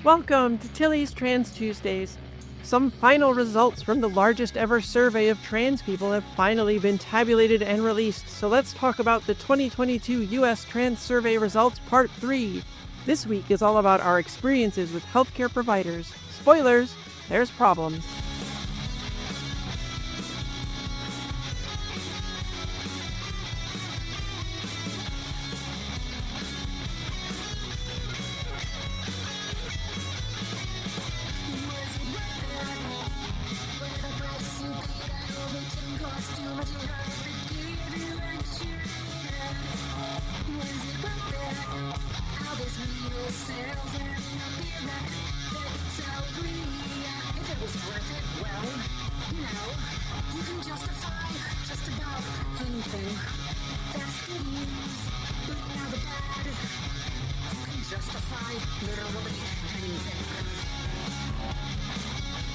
Welcome to Tilly's Trans Tuesdays. Some final results from the largest ever survey of trans people have finally been tabulated and released, so let's talk about the 2022 U.S. Trans Survey Results Part 3. This week is all about our experiences with healthcare providers. Spoilers, there's problems.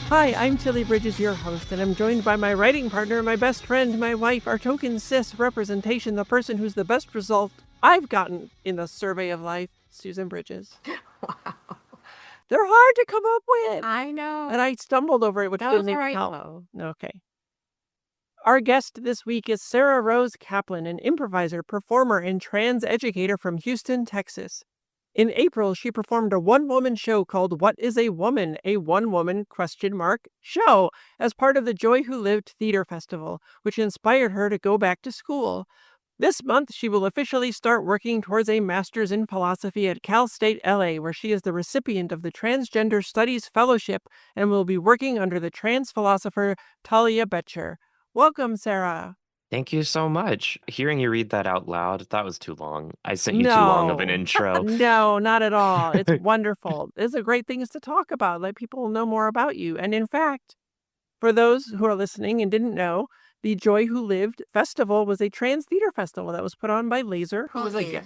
Hi, I'm Tilly Bridges, your host, and I'm joined by my writing partner, my best friend, my wife, our token cis representation, the person who's the best result I've gotten in the survey of life, Susan Bridges. Wow. They're hard to come up with. I know. And I stumbled over it, which That was didn't all right, help. though. Okay. Our guest this week is Sara Rose Caplan, an improviser, performer, and trans educator from Houston, Texas. In April, she performed a one-woman show called What is a Woman? A one-woman show as part of the Joy Who Lived Theater Festival, which inspired her to go back to school. This month, she will officially start working towards a master's in philosophy at Cal State LA, where she is the recipient of the Transgender Studies Fellowship and will be working under the trans philosopher Talia Betcher. Welcome, Sara. Thank you so much. Hearing you read that out loud, that was too long. I sent you too long of an intro. No, not at all. It's wonderful. These are great things to talk about. Let people know more about you. And in fact, for those who are listening and didn't know, the Joy Who Lived Festival was a trans theater festival that was put on by Laser, who was a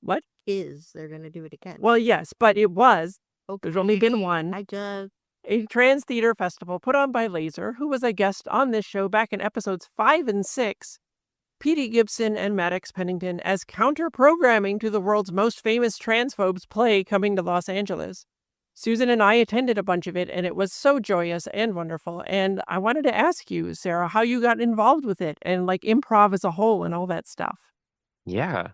What? They're going to do it again. Well, yes, but it was. Okay. There's only been one. A trans theater festival put on by Laser, who was a guest on this show back in episodes 5 and 6. Petey Gibson and Maddox Pennington as counter-programming to the world's most famous transphobes play Coming to Los Angeles. Susan and I attended a bunch of it, and it was so joyous and wonderful. And I wanted to ask you, Sara, how you got involved with it and like improv as a whole and all that stuff. Yeah.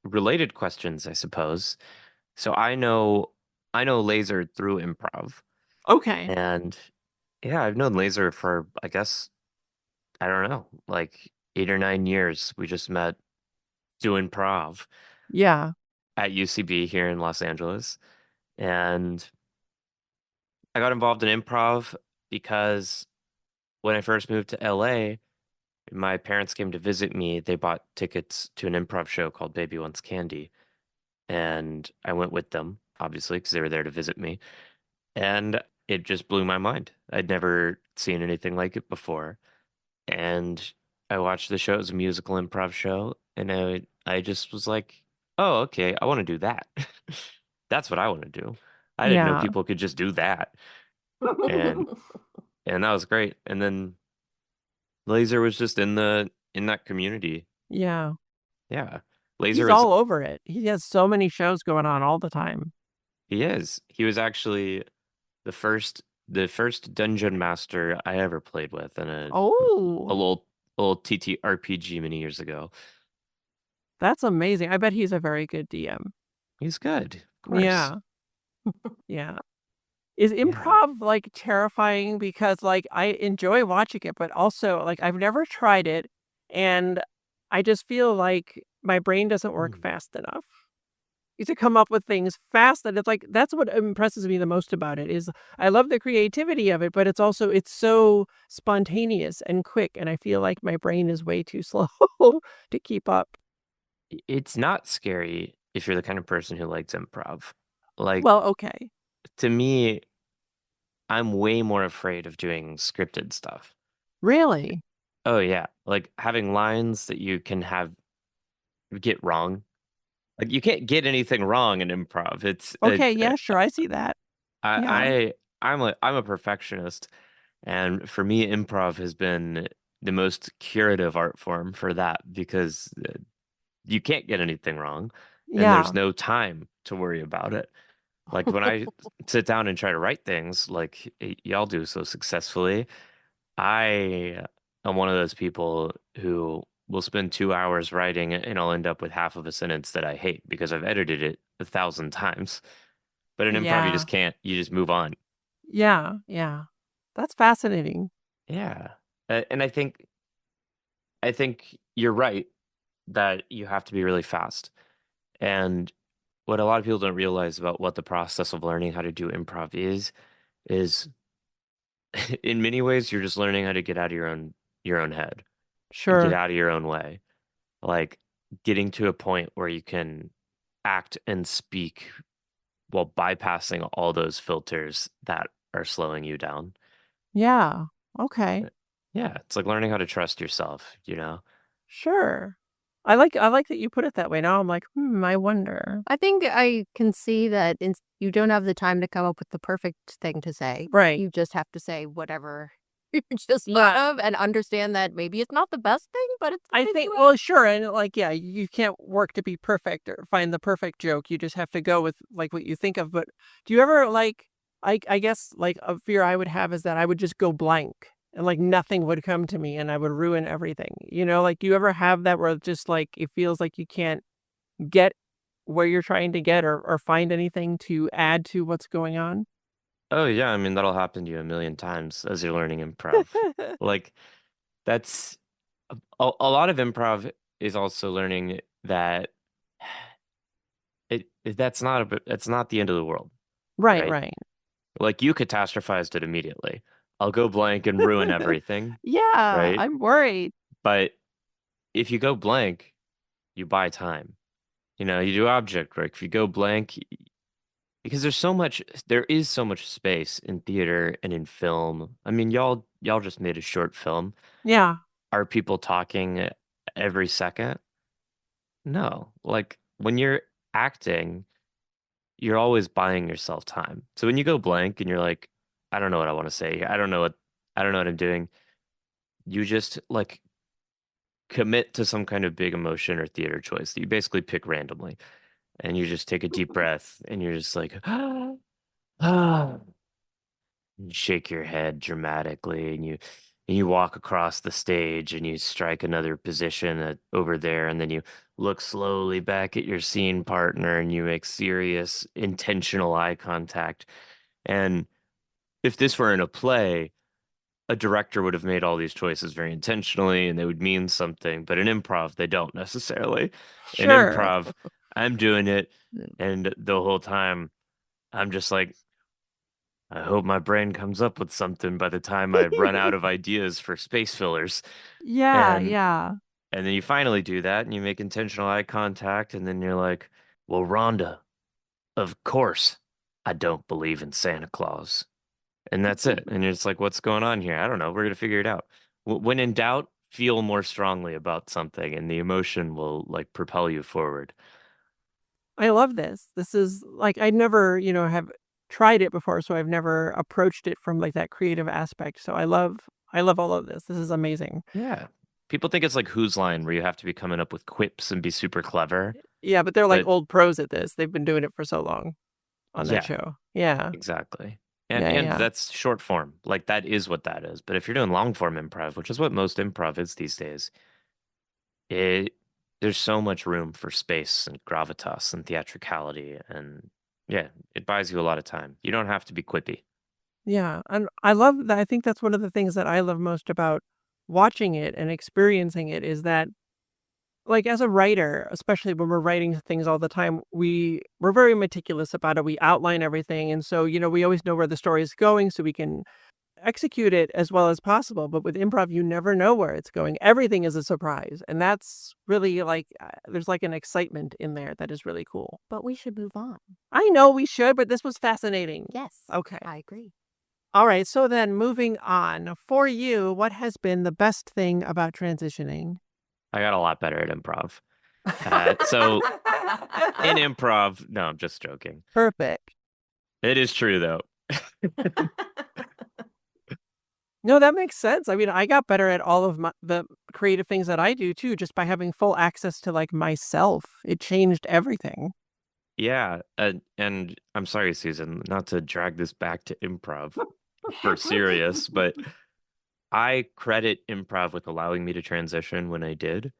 Related questions, I suppose. So I know Laser through improv. Okay. And yeah, I've known Laser for, I guess, I don't know, like 8 or 9 years. We just met doing prov. Yeah. At UCB here in Los Angeles. And I got involved in improv because when I first moved to LA, my parents came to visit me. They bought tickets to an improv show called Baby Wants Candy. And I went with them, obviously, because they were there to visit me. And it just blew my mind. I'd never seen anything like it before. And I watched the show. It was a musical improv show. And I just was like, oh, okay, I want to do that. That's what I want to do. I didn't know people could just do that. And that was great. And then Laser was just in that community. Yeah. Yeah. Laser is all over it. He has so many shows going on all the time. He is. He was actually the first dungeon master I ever played with in a little TTRPG many years ago. That's amazing. I bet he's a very good DM. He's good. Of course. Yeah. Yeah. Is improv like terrifying? Because like I enjoy watching it, but also like I've never tried it and I just feel like my brain doesn't work fast enough. You to come up with things fast, and it's like that's what impresses me the most about it is I love the creativity of it, but it's so spontaneous and quick, and I feel like my brain is way too slow to keep up. It's not scary if you're the kind of person who likes improv. Like, well, okay. To me, I'm way more afraid of doing scripted stuff. Really? Oh yeah, like having lines that you can get wrong. Like you can't get anything wrong in improv. It's okay. Yeah, sure. I see that. I'm a perfectionist, and for me, improv has been the most curative art form for that because you can't get anything wrong, and there's no time to worry about it. Like when I sit down and try to write things like y'all do so successfully, I am one of those people who will spend 2 hours writing and I'll end up with half of a sentence that I hate because I've edited it 1,000 times. But in improv, you Yeah. just can't, you just move on. Yeah. Yeah. That's fascinating. Yeah. And I think you're right that you have to be really fast. And what a lot of people don't realize about what the process of learning how to do improv is in many ways you're just learning how to get out of your own head and get Sure. out of your own way. Like getting to a point where you can act and speak while bypassing all those filters that are slowing you down. Yeah. Okay. Yeah, it's like learning how to trust yourself, you know? Sure. I like that you put it that way. Now I'm like, I wonder. I think I can see that you don't have the time to come up with the perfect thing to say. Right. You just have to say whatever you just love and understand that maybe it's not the best thing, but it's I think, well, sure. And like, yeah, you can't work to be perfect or find the perfect joke. You just have to go with like what you think of. But do you ever like, I guess like a fear I would have is that I would just go blank and like nothing would come to me and I would ruin everything. Like, do you ever have that where it's just like it feels like you can't get where you're trying to get or find anything to add to what's going on? Oh yeah, I mean that'll happen to you a million times as you're learning improv. Like that's a lot of improv is also learning that that's not the end of the world, Right, right? right. Like you catastrophized it immediately. I'll go blank and ruin everything, Yeah, right? I'm worried. But if you go blank, you buy time. You do object work. If you go blank, because there is so much space in theater and in film. I mean, y'all just made a short film. Yeah. Are people talking every second? No. Like when you're acting, you're always buying yourself time. So when you go blank and you're like, I don't know what I want to say. I don't know what I'm doing. You just like commit to some kind of big emotion or theater choice that you basically pick randomly. And you just take a deep breath and you're just like, ah, and shake your head dramatically and you walk across the stage and you strike another position over there and then you look slowly back at your scene partner and you make serious intentional eye contact. And if this were in a play, a director would have made all these choices very intentionally and they would mean something, but in improv they don't necessarily. In Sure. improv, I'm doing it and the whole time I'm just like, I hope my brain comes up with something by the time I run out of ideas for space fillers. Yeah, And yeah. and then you finally do that and you make intentional eye contact and then you're like, "Well, Rhonda, of course, I don't believe in Santa Claus." And that's it. And it's like, "What's going on here? I don't know. We're gonna figure it out." When in doubt, feel more strongly about something and the emotion will like propel you forward. I love this. This is like I never, have tried it before, so I've never approached it from like that creative aspect. So I love all of this. This is amazing. Yeah. People think it's like Whose Line where you have to be coming up with quips and be super clever. Yeah, but they're like But old pros at this. They've been doing it for so long on that yeah, show. Yeah. exactly. And Yeah, and yeah. that's short form. Like that is what that is. But if you're doing long form improv, which is what most improv is these days, it there's so much room for space and gravitas and theatricality and yeah, it buys you a lot of time. You don't have to be quippy. Yeah. And I love that. I think that's one of the things that I love most about watching it and experiencing it is that like as a writer, especially when we're writing things all the time, we're very meticulous about it. We outline everything. And so, we always know where the story is going so we can execute it as well as possible. But with improv, you never know where it's going. Everything is a surprise. And that's really like there's like an excitement in there that is really cool. But we should move on. I know we should, but this was fascinating. Yes. Okay. I agree. All right. So then moving on for you, what has been the best thing about transitioning? I got a lot better at improv. So in improv, no, I'm just joking. Perfect. It is true though. No, that makes sense. I mean, I got better at all of the creative things that I do too, just by having full access to like myself. It changed everything. Yeah, and I'm sorry, Susan, not to drag this back to improv for serious, but I credit improv with allowing me to transition when I did.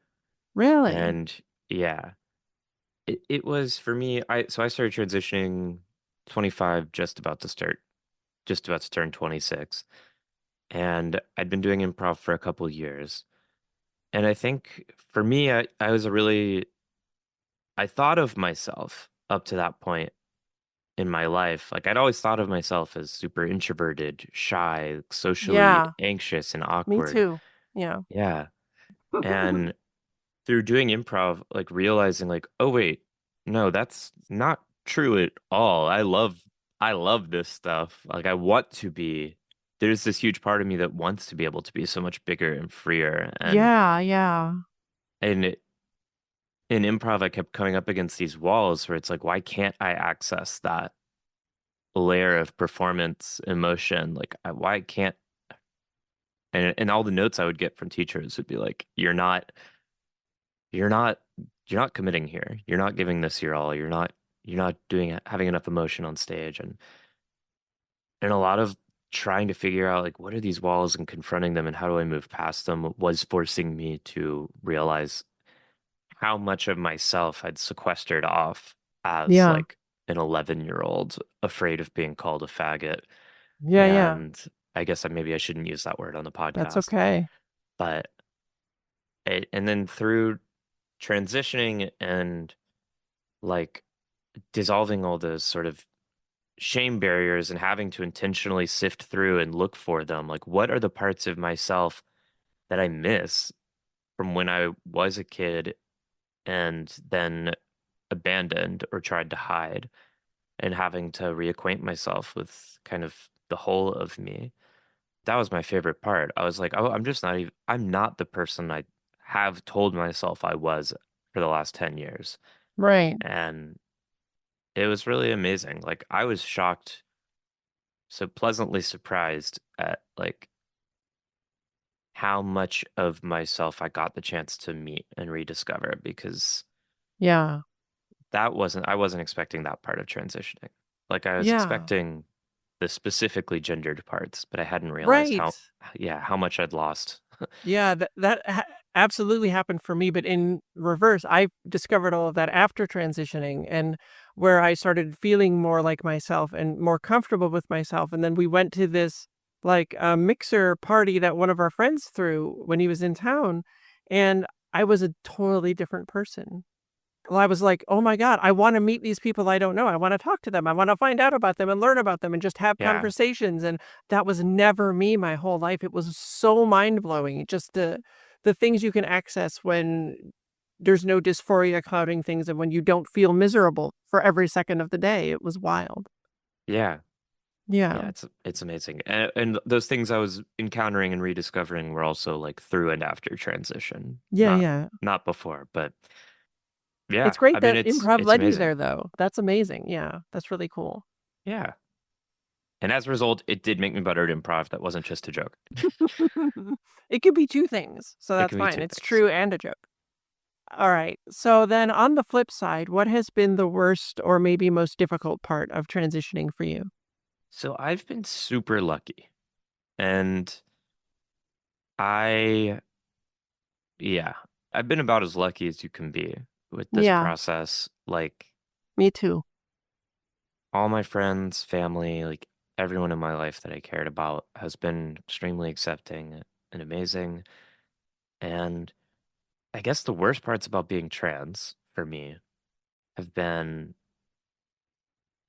Really? And yeah, it was for me, I started transitioning 25, just about to turn 26. And I'd been doing improv for a couple years. And I think for me, I was a really, I thought of myself up to that point in my life. Like I'd always thought of myself as super introverted, shy, socially Yeah, anxious and me awkward. too. Yeah. Yeah. And through doing improv, like realizing like, oh wait, no, that's not true at all. I love this stuff. Like I want to be there's this huge part of me that wants to be able to be so much bigger and freer. Yeah, yeah. And in improv I kept coming up against these walls where it's like, why can't I access that layer of performance emotion? Like why can't and all the notes I would get from teachers would be like, you're not you're not committing here. You're not giving this your all. You're not doing having enough emotion on stage and a lot of trying to figure out like what are these walls and confronting them and how do I move past them was forcing me to realize how much of myself I'd sequestered off as Yeah. like an 11-year-old afraid of being called a faggot. Yeah, yeah. And I guess maybe I shouldn't use that word on the That's podcast, okay. but and then through transitioning and like dissolving all those sort of shame barriers and having to intentionally sift through and look for them. Like, what are the parts of myself that I miss from when I was a kid and then abandoned or tried to hide, and having to reacquaint myself with kind of the whole of me? That was my favorite part. I was like, oh, I'm not the person I have told myself I was for the last 10 years. Right. And it was really amazing. Like, I was shocked, so pleasantly surprised at like how much of myself I got the chance to meet and rediscover because Yeah. I wasn't expecting that part of transitioning. Like I was Yeah. expecting the specifically gendered parts, but I hadn't realized Right. how much I'd lost. Yeah, absolutely happened for me, but in reverse, I discovered all of that after transitioning and where I started feeling more like myself and more comfortable with myself. And then we went to this like a mixer party that one of our friends threw when he was in town, and I was a totally different person. Well, I was like, "Oh my god, I wanna meet these people I don't know. I wanna talk to them. I wanna find out about them and learn about them and just have Yeah. conversations," and that was never me my whole life. It was so mind-blowing, just the things you can access when there's no dysphoria clouding things and when you don't feel miserable for every second of the day. It was wild. Yeah. Yeah. Yeah, it's amazing. And those things I was encountering and rediscovering were also like through and after transition, Yeah, yeah. not before, but It's yeah, I great mean that improv it's led you amazing. there, though. That's amazing. Yeah, that's really cool. Yeah. And as a result, it did make me better at improv. That wasn't just a joke. It could be 2 things, so It that's can be fine. two It's things. true and a joke. Alright, so then on the flip side, what has been the worst or maybe most difficult part of transitioning for you? So I've been super lucky. And I, yeah, I've been about as lucky as you can be with this Yeah, process. Like me too. all my friends, family, like everyone in my life that I cared about has been extremely accepting and amazing. And I guess the worst parts about being trans for me have been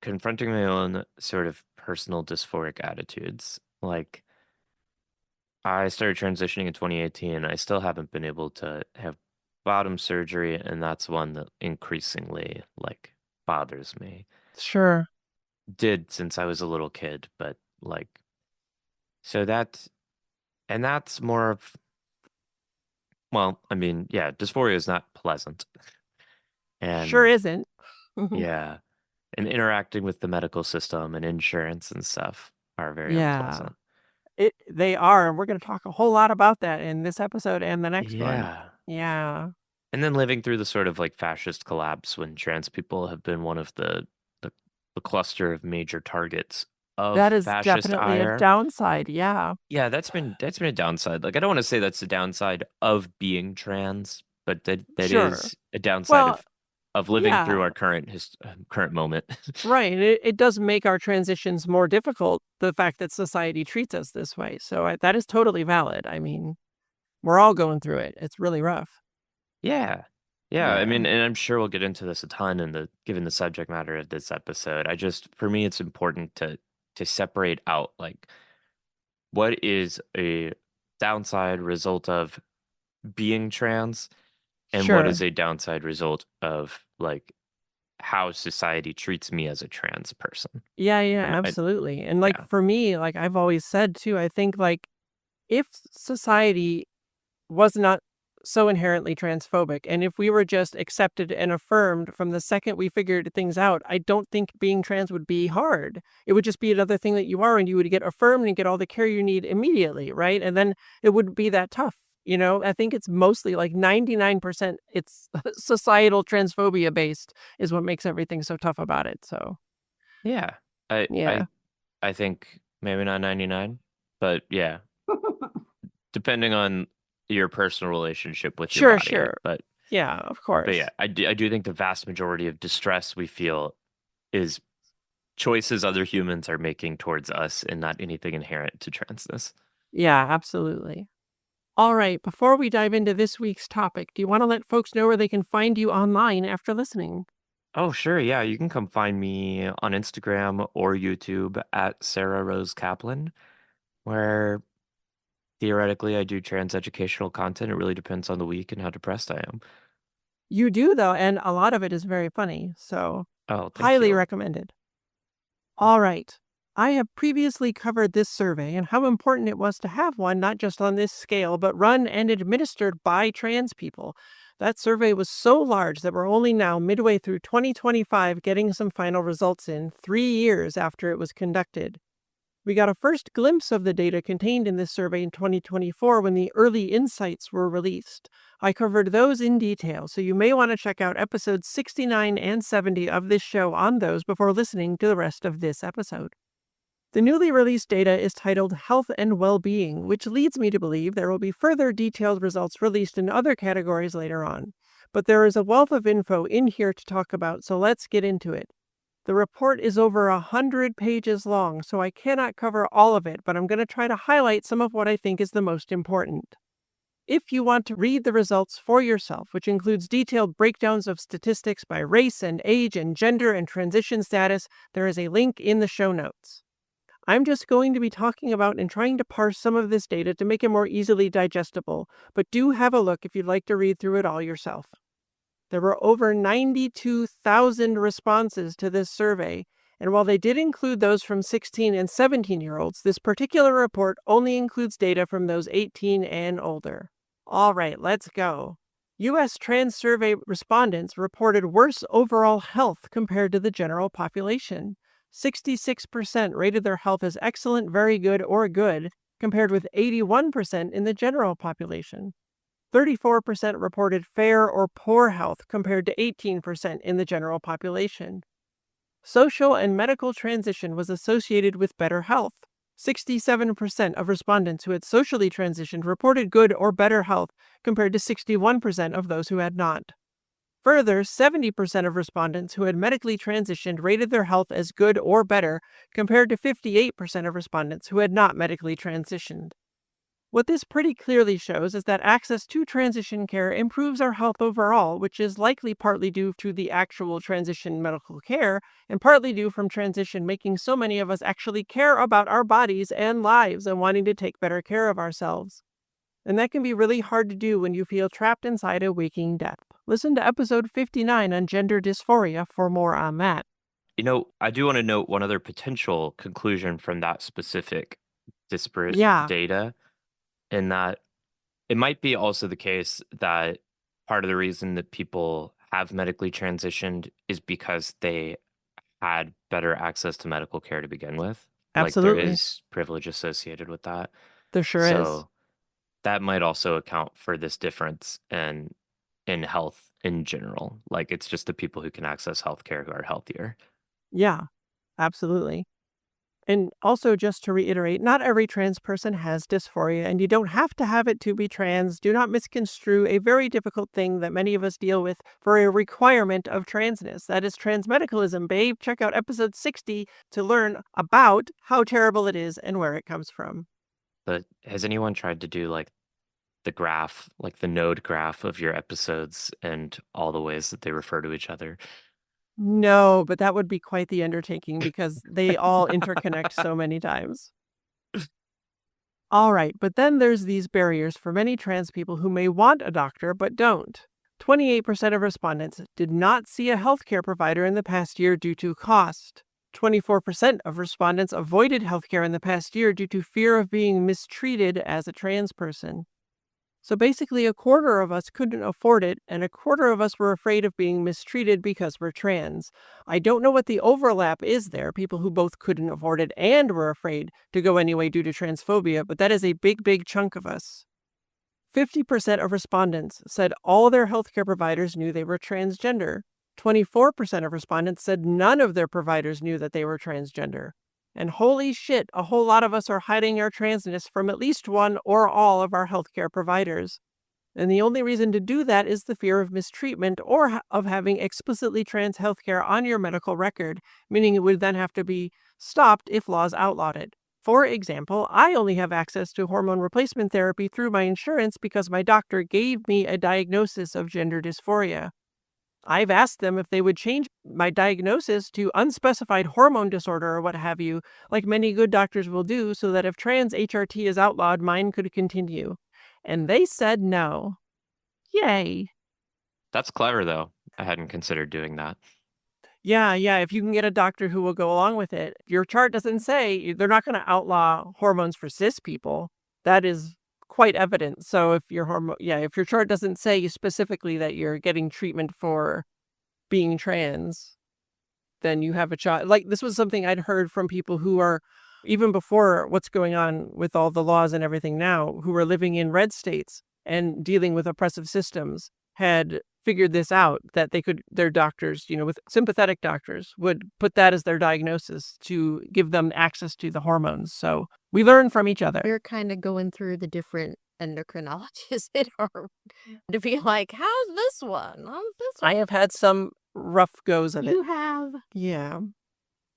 confronting my own sort of personal dysphoric attitudes. Like I started transitioning in 2018. I still haven't been able to have bottom surgery, and that's one that increasingly like bothers me. Sure. Did since I was a little kid, but like so that and that's more of well, I mean, yeah, dysphoria is not pleasant. Sure And isn't. yeah, and interacting with the medical system and insurance and stuff are very Yeah. unpleasant. They are, and we're gonna talk a whole lot about that in this episode and the next one. Yeah. Yeah. And then living through the sort of like fascist collapse when trans people have been one of the, the cluster of major targets of That is fascist definitely a ire. downside. Yeah. Yeah, that's been a downside. Like I don't want to say that's a downside of being trans, but that Sure. is a downside Well, of living through yeah. our current moment. Right. It does make our transitions more difficult, the fact that society treats us this way. So that is totally valid. I mean, we're all going through it. It's really rough. Yeah. Yeah, I Yeah. mean, and I'm sure we'll get into this a ton in the given the subject matter of this episode. For me it's important to separate out like what is a downside result of being trans and what is Sure. a downside result of like how society treats me as a trans person. Yeah, yeah, I absolutely. And like yeah. for me, like I've always said too, I think like if society was not so inherently transphobic, and if we were just accepted and affirmed from the second we figured things out, I don't think being trans would be hard. It would just be another thing that you are, and you would get affirmed and get all the care you need immediately, right? And then it wouldn't be that tough. I think it's mostly like 99% it's societal transphobia based is what makes everything so tough about it. So, Yeah. I yeah. I I think maybe not 99, but yeah, depending on your personal relationship with your Sure, body. sure. But Yeah, of but yeah, course. I do think the vast majority of distress we feel is choices other humans are making towards us and not anything inherent to transness. Yeah, absolutely. All right, before we dive into this week's topic, do you want to let folks know where they can find you online after listening? Oh, sure. Yeah, you can come find me on Instagram or YouTube at Sara Rose Caplan, where theoretically I do trans educational content. It really depends on the week and how depressed I am. You do, though, and a lot of it is very funny, so Oh, thank highly you. recommended. All right. I have previously covered this survey and how important it was to have one, not just on this scale, but run and administered by trans people. That survey was so large that we're only now midway through 2025 getting some final results in, 3 years after it was conducted. We got a first glimpse of the data contained in this survey in 2024 when the early insights were released. I covered those in detail, so you may want to check out episodes 69 and 70 of this show on those before listening to the rest of this episode. The newly released data is titled Health and Well-Being, which leads me to believe there will be further detailed results released in other categories later on. But there is a wealth of info in here to talk about, so let's get into it. The report is over 100 pages long, so I cannot cover all of it, but I'm going to try to highlight some of what I think is the most important. If you want to read the results for yourself, which includes detailed breakdowns of statistics by race and age and gender and transition status, there is a link in the show notes. I'm just going to be talking about and trying to parse some of this data to make it more easily digestible, but do have a look if you'd like to read through it all yourself. There were over 92,000 responses to this survey, and while they did include those from 16 and 17-year-olds, this particular report only includes data from those 18 and older. All right, let's go. U.S. trans survey respondents reported worse overall health compared to the general population. 66% rated their health as excellent, very good, or good, compared with 81% in the general population. 34% reported fair or poor health compared to 18% in the general population. Social and medical transition was associated with better health. 67% of respondents who had socially transitioned reported good or better health compared to 61% of those who had not. Further, 70% of respondents who had medically transitioned rated their health as good or better compared to 58% of respondents who had not medically transitioned. What this pretty clearly shows is that access to transition care improves our health overall, which is likely partly due to the actual transition medical care, and partly due from transition making so many of us actually care about our bodies and lives and wanting to take better care of ourselves. And that can be really hard to do when you feel trapped inside a waking death. Listen to episode 59 on gender dysphoria for more on that. I do want to note one other potential conclusion from that specific disparate Yeah, data, in that it might be also the case that part of the reason that people have medically transitioned is because they had better access to medical care to begin with. Like there absolutely. is privilege associated with that. There sure is. So that might also account for this difference. And in health in general. Like, it's just the people who can access healthcare who are healthier. Yeah, absolutely. And also, just to reiterate, not every trans person has dysphoria, and you don't have to have it to be trans. Do not misconstrue a very difficult thing that many of us deal with for a requirement of transness. That is transmedicalism, babe. Check out episode 60 to learn about how terrible it is and where it comes from. But has anyone tried to do like the graph, like the node graph of your episodes and all the ways that they refer to each other? No, but that would be quite the undertaking because they all interconnect so many times. All right, but then there's these barriers for many trans people who may want a doctor but don't. 28% of respondents did not see a healthcare provider in the past year due to cost. 24% of respondents avoided healthcare in the past year due to fear of being mistreated as a trans person. So basically, a quarter of us couldn't afford it, and a quarter of us were afraid of being mistreated because we're trans. I don't know what the overlap is there, people who both couldn't afford it and were afraid to go anyway due to transphobia, but that is a big, big chunk of us. 50% of respondents said all their healthcare providers knew they were transgender. 24% of respondents said none of their providers knew that they were transgender. And holy shit, a whole lot of us are hiding our transness from at least one or all of our healthcare providers. And the only reason to do that is the fear of mistreatment or of having explicitly trans healthcare on your medical record, meaning it would then have to be stopped if laws outlawed it. For example, I only have access to hormone replacement therapy through my insurance because my doctor gave me a diagnosis of gender dysphoria. I've asked them if they would change my diagnosis to unspecified hormone disorder or what have you, like many good doctors will do, so that if trans HRT is outlawed, mine could continue. And they said no. Yay. That's clever, though. I hadn't considered doing that. Yeah, if you can get a doctor who will go along with it. Your chart doesn't say they're not going to outlaw hormones for cis people. That is quite evident. So if if your chart doesn't say specifically that you're getting treatment for being trans, then you have a child. Like, this was something I'd heard from people who are, even before what's going on with all the laws and everything now, who are living in red states and dealing with oppressive systems, had figured this out, that their doctors, with sympathetic doctors, would put that as their diagnosis to give them access to the hormones. So we learn from each other. We're kind of going through the different endocrinologists in our to be like, how's this one? How's this one? I have had some rough goes of it. You have. Yeah.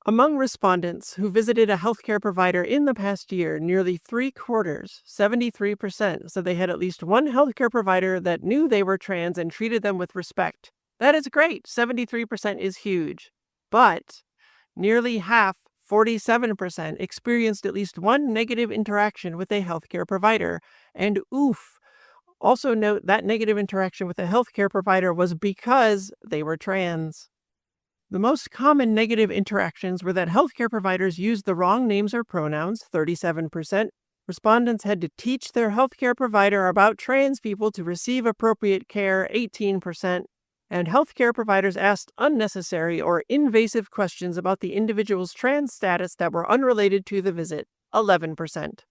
Among respondents who visited a healthcare provider in the past year, nearly 3/4, 73%, said they had at least one healthcare provider that knew they were trans and treated them with respect. That is great. 73% is huge. But nearly half, 47%, experienced at least one negative interaction with a healthcare provider. And oof. Also note that negative interaction with a healthcare provider was because they were trans. The most common negative interactions were that healthcare providers used the wrong names or pronouns, 37%. Respondents had to teach their healthcare provider about trans people to receive appropriate care, 18%. And healthcare providers asked unnecessary or invasive questions about the individual's trans status that were unrelated to the visit, 11%.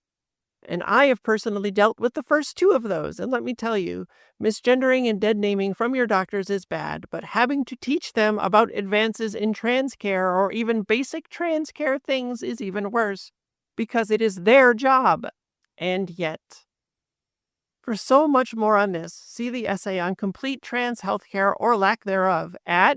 And I have personally dealt with the first two of those, and let me tell you, misgendering and dead naming from your doctors is bad, but having to teach them about advances in trans care or even basic trans care things is even worse, because it is their job. And yet. For so much more on this, see the essay on complete trans healthcare or lack thereof at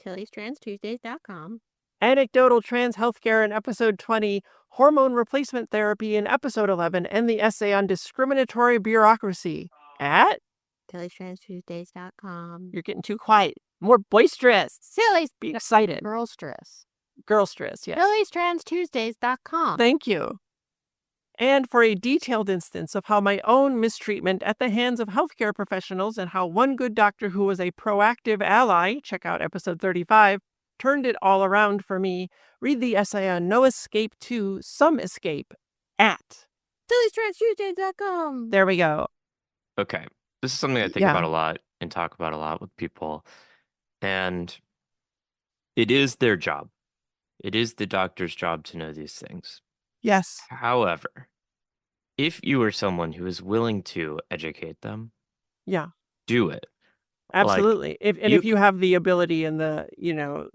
TillysTransTuesdays.com. Anecdotal Trans Healthcare in episode 20, Hormone Replacement Therapy in episode 11, and the essay on discriminatory bureaucracy at TillysTransTuesdays.com. You're getting too quiet. More boisterous. Silly. Be excited. Girl stress. Girl stress, yes. TillysTransTuesdays.com. Thank you. And for a detailed instance of how my own mistreatment at the hands of healthcare professionals and how one good doctor who was a proactive ally, check out episode 35, turned it all around for me, read the essay on No Escape to Some Escape at TillysTransTuesdays.com. There we go. Okay. This is something I think about a lot and talk about a lot with people. And it is their job. It is the doctor's job to know these things. Yes. However, if you are someone who is willing to educate them, Yeah. do it. Absolutely. If you c- have the ability and the, you know,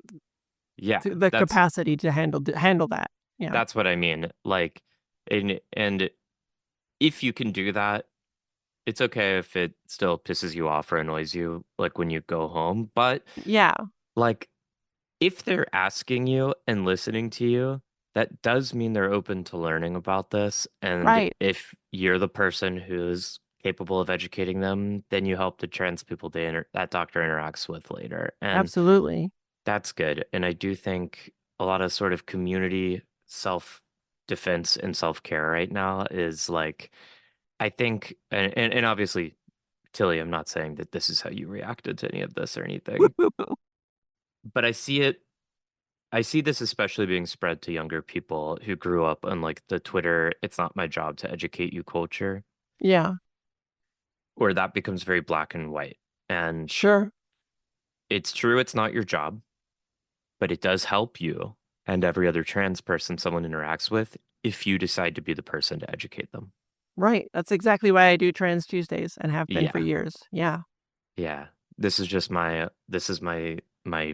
yeah, the capacity to handle that. Yeah. that's what I mean. Like, and if you can do that, it's okay if it still pisses you off or annoys you, like when you go home. But Yeah. like, if they're asking you and listening to you, that does mean they're open to learning about this. And Right. if you're the person who's capable of educating them, then you help the trans people that doctor interacts with later. And Absolutely. that's good. And I do think a lot of sort of community self defense and self care right now is like, I think, and obviously, Tilly, I'm not saying that this is how you reacted to any of this or anything, but I see this especially being spread to younger people who grew up on like the Twitter, it's not my job to educate you culture, Yeah. where that becomes very black and white. And Sure. it's true, it's not your job, but it does help you and every other trans person someone interacts with if you decide to be the person to educate them. Right. That's exactly why I do Trans Tuesdays and have been for Yeah. years. Yeah. Yeah. This is just my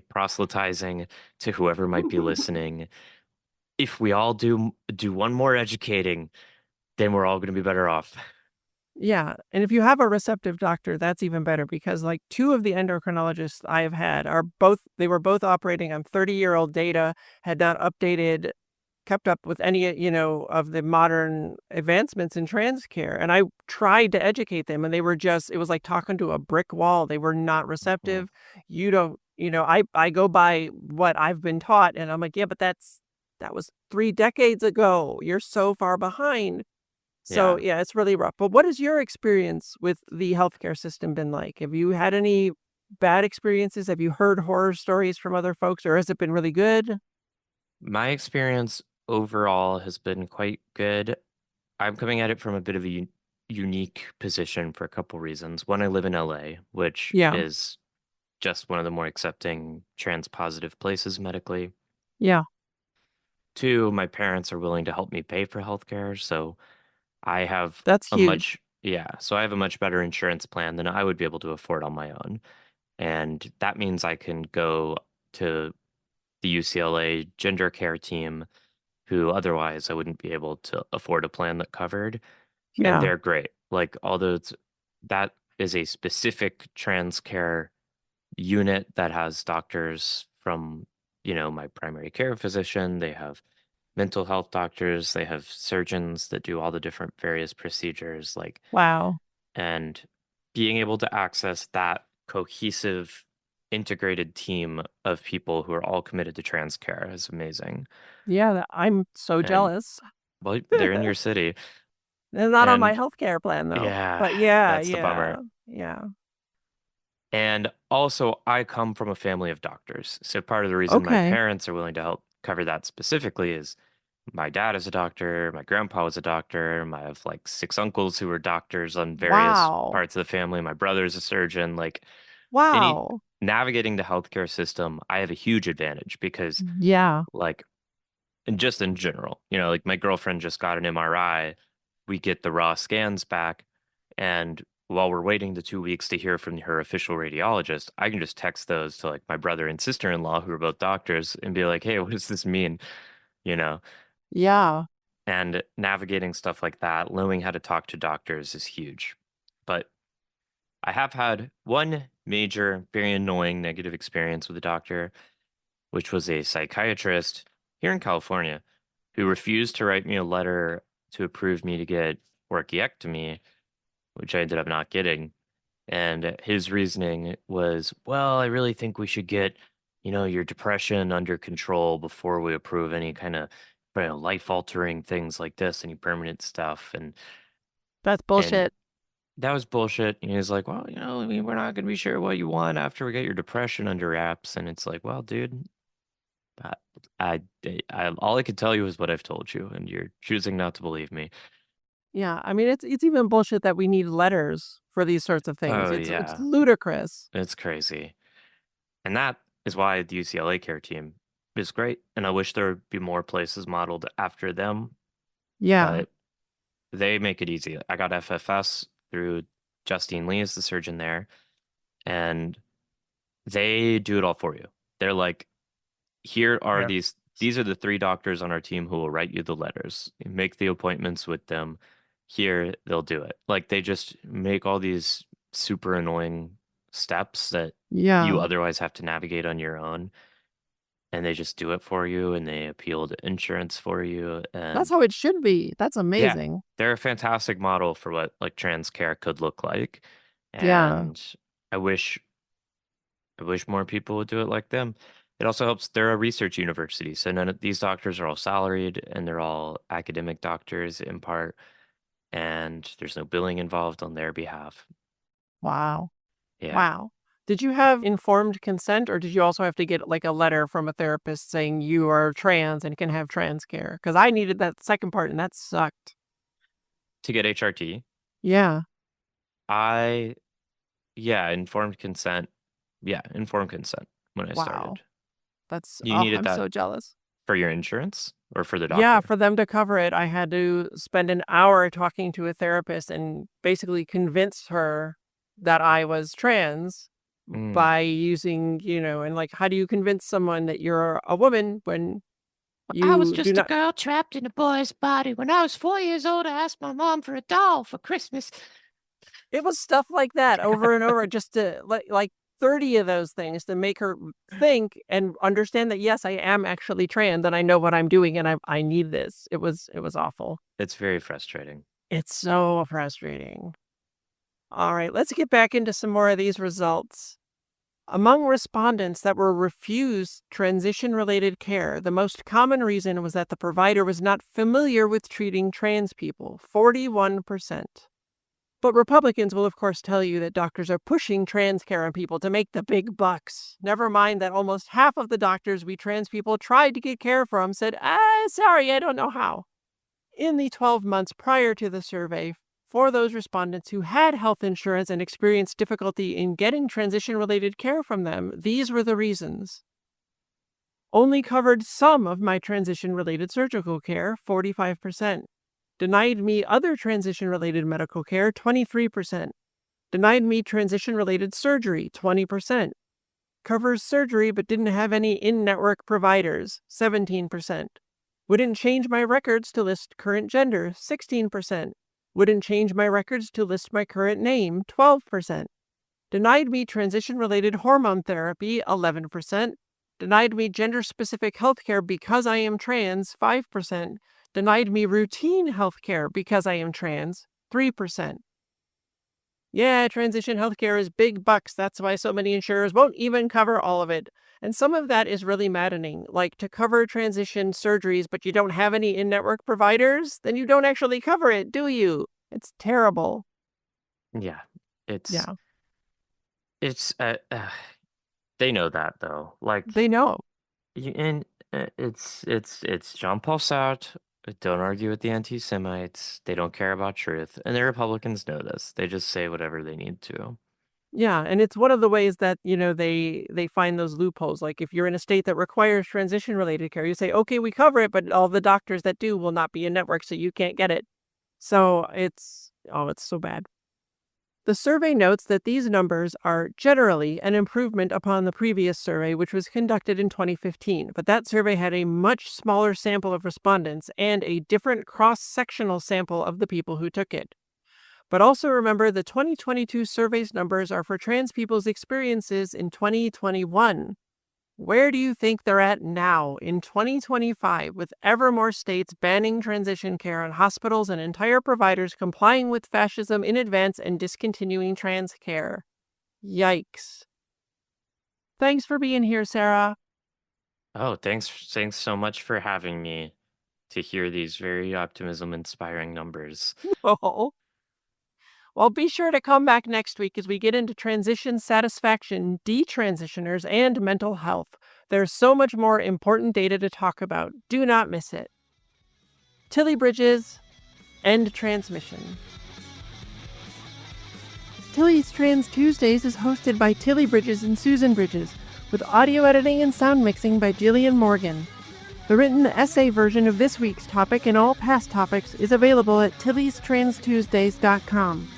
proselytizing to whoever might be listening. If we all do one more educating, then we're all going to be better off. Yeah, and if you have a receptive doctor, that's even better because, like, 2 of the endocrinologists I have had are both they were both operating on 30-year-old data, had not kept up with any, of the modern advancements in trans care, and I tried to educate them, and they were just it was like talking to a brick wall. They were not Mhm. receptive. You don't I go by what I've been taught, and I'm like, "Yeah, but that was 3 decades ago. You're so far behind." So, Yeah. yeah, it's really rough. But what has your experience with the healthcare system been like? Have you had any bad experiences? Have you heard horror stories from other folks, or has it been really good? My experience overall has been quite good. I'm coming at it from a bit of a unique position for a couple reasons. One, I live in LA, which Yeah, is just one of the more accepting trans positive places medically. yeah, Two, my parents are willing to help me pay for healthcare, so I have that's a huge. so I have a much better insurance plan than I would be able to afford on my own. And that means I can go to the UCLA gender care team, who otherwise I wouldn't be able to afford a plan that covered. And Yeah, they're great. Like, that is a specific trans care unit that has doctors from, my primary care physician. They have mental health doctors. They have surgeons that do all the different various procedures. Like, wow. and being able to access that cohesive, integrated team of people who are all committed to trans care is amazing. Yeah, I'm so And jealous. well, they're in your city. They're not on my And healthcare plan, though. yeah, But yeah, that's the yeah, bummer. yeah. And also, I come from a family of doctors. So part of the reason my Okay. parents are willing to help cover that specifically is my dad is a doctor, my grandpa was a doctor, I have like 6 uncles who were doctors on various Wow. parts of the family. My brother's a surgeon. Like, any Wow. navigating the healthcare system, I have a huge advantage because, Yeah. like, and just in general, like my girlfriend just got an MRI. We get the raw scans back, and while we're waiting the 2 weeks to hear from her official radiologist, I can just text those to like my brother and sister-in-law who are both doctors and be like, "Hey, what does this mean?" You know, Yeah. and navigating stuff like that, knowing how to talk to doctors is huge. But I have had one major, very annoying negative experience with a doctor, which was a psychiatrist here in California who refused to write me a letter to approve me to get orchiectomy, which I ended up not getting. And his reasoning was, well, I really think we should get, your depression under control before we approve any kind of, life altering things like this, any permanent stuff. That's And bullshit. that was bullshit. And he was like, well, I mean, we're not going to be sure what you want after we get your depression under wraps. And it's like, well, dude, I, all I could tell you is what I've told you, and you're choosing not to believe me. Yeah, I mean, it's even bullshit that we need letters for these sorts of things. Oh It's yeah, ludicrous. it's crazy. And that is why the UCLA care team is great. And I wish there would be more places modeled after them, Yeah. but they make it easy. I got FFS through Justine Lee as the surgeon there. and they do it all for you. They're like, here are Yeah. these are the 3 doctors on our team who will write you the letters. You make the appointments with them. Here, they'll do it. Like they just make all these super annoying steps that you Yeah. otherwise have to navigate on your own. And they just do it for you and they appeal to insurance for you. That's And how it should be. That's yeah, amazing. they're a fantastic model for what like trans care could look like. Yeah. And I wish more people would do it like them. It also helps. They're a research university, so none of these doctors are all salaried, and they're all academic doctors in part, and there's no billing involved on their behalf. Wow. Yeah. Wow. Did you have informed consent, or did you also have to get like a letter from a therapist saying you are trans and can have trans care? Because I needed that second part, and that sucked. To get HRT, Yeah. yeah, informed consent. Yeah, informed consent when I Wow. started. That's You needed I'm that so jealous. for your insurance or for the Yeah, doctor? for them to cover it, I had to spend an hour talking to a therapist and basically convince her that I was trans Mm. by using, and like, how do you convince someone that you're a woman when I was you do just a not? girl trapped in a boy's body. When I was 4 years old, I asked my mom for a doll for Christmas. It was stuff like that over and over, just to like 30 of those things to make her think and understand that, yes, I am actually trans and I know what I'm doing and I need this. It was awful. It's very frustrating. It's so frustrating. All right, let's get back into some more of these results. Among respondents that were refused transition-related care, the most common reason was that the provider was not familiar with treating trans people, 41%. But Republicans will, of course, tell you that doctors are pushing trans care on people to make the big bucks. Never mind that almost half of the doctors we trans people tried to get care from said, sorry, I don't know how. In the 12 months prior to the survey, for those respondents who had health insurance and experienced difficulty in getting transition-related care from them, these were the reasons. Only covered some of my transition-related surgical care, 45%. Denied me other transition-related medical care, 23%. Denied me transition-related surgery, 20%. Covers surgery but didn't have any in-network providers, 17%. Wouldn't change my records to list current gender, 16%. Wouldn't change my records to list my current name, 12%. Denied me transition-related hormone therapy, 11%. Denied me gender-specific healthcare because I am trans, 5%. Denied me routine healthcare because I am trans, 3%. Yeah, transition healthcare is big bucks. That's why so many insurers won't even cover all of it. And some of that is really maddening. Like, to cover transition surgeries, but you don't have any in-network providers, then you don't actually cover it, do you? It's terrible. Yeah. It's Yeah, they know that though. Like they know. and it's Jean-Paul Sartre. Don't argue with the anti-Semites. They don't care about truth, and the Republicans know this. They just say whatever they need to. Yeah, and it's one of the ways that, they find those loopholes. Like, if you're in a state that requires transition-related care, you say, okay, we cover it, but all the doctors that do will not be in network, so you can't get it. So it's so bad. The survey notes that these numbers are generally an improvement upon the previous survey, which was conducted in 2015, but that survey had a much smaller sample of respondents and a different cross-sectional sample of the people who took it. But also remember, the 2022 survey's numbers are for trans people's experiences in 2021. Where do you think they're at now in 2025, with ever more states banning transition care and hospitals and entire providers complying with fascism in advance and discontinuing trans care? Yikes. Thanks for being here, Sarah. Oh, thanks so much for having me to hear these very optimism-inspiring numbers. Oh. Well, be sure to come back next week as we get into transition satisfaction, detransitioners, and mental health. There's so much more important data to talk about. Do not miss it. Tilly Bridges, end transmission. Tilly's Trans Tuesdays is hosted by Tilly Bridges and Susan Bridges, with audio editing and sound mixing by Jillian Morgan. The written essay version of this week's topic and all past topics is available at tillystranstuesdays.com.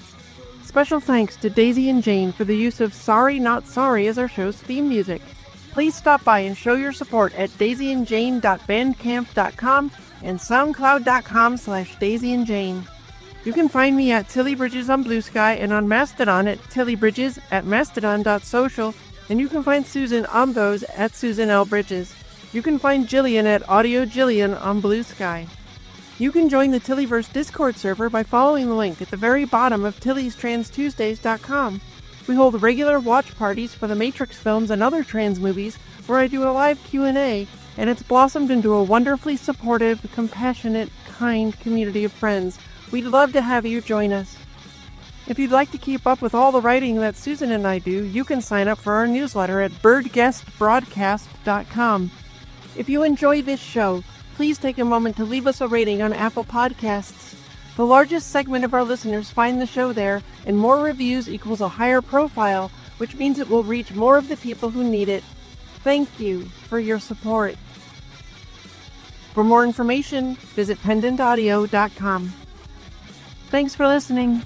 Special thanks to Daisy and Jane for the use of Sorry Not Sorry as our show's theme music. Please stop by and show your support at daisyandjane.bandcamp.com and soundcloud.com/daisyandjane. You can find me at Tilly Bridges on Blue Sky and on Mastodon at tillybridges at mastodon.social, and you can find Susan on those at Susan L. Bridges. You can find Jillian at Audio Jillian on Blue Sky. You can join the Tillyverse Discord server by following the link at the very bottom of TillysTransTuesdays.com. We hold regular watch parties for the Matrix films and other trans movies where I do a live Q&A, and it's blossomed into a wonderfully supportive, compassionate, kind community of friends. We'd love to have you join us. If you'd like to keep up with all the writing that Susan and I do, you can sign up for our newsletter at birdguestbroadcast.com. If you enjoy this show, please take a moment to leave us a rating on Apple Podcasts. The largest segment of our listeners find the show there, and more reviews equals a higher profile, which means it will reach more of the people who need it. Thank you for your support. For more information, visit pendantaudio.com. Thanks for listening.